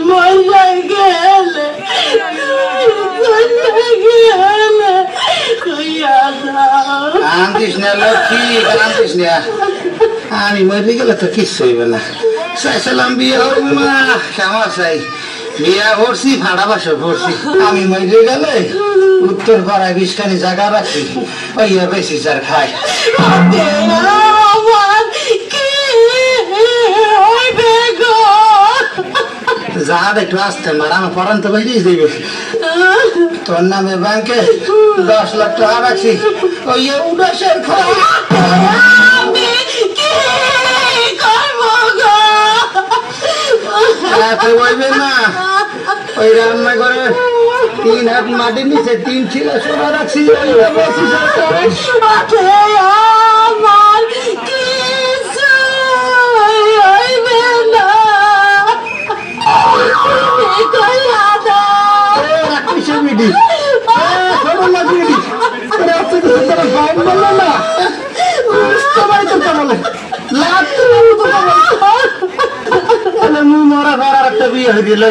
মরে গেলে কান্দিস না লক্ষ্মী, কান্দিস না। আমি মরে গেলে তো কিচ্ছু হইবে না। চাইছিলাম বিয়ে হইবে না, ক্ষমা চাই। বিয়া করছি, ভাড়া বাসা করছি। আমি মরে গেলে উত্তর পাড়ায় বিষখানি জায়গা রাখি, ওইয়া বেশি চার খাই। যাহার একটু আসতে মার, আমার পড়ান তো বেরিয়ে দেবে। তোর নামে ব্যাংকে 10 লাখ টাকা রাখছি, ওইয়া উদাসের খাই। বলবে না, ওই রান্না করে 3 হাত মাটির নিচে 3 ছিল সোনা রাখছি। মরা একটা বিয়ে হয়ে দিল।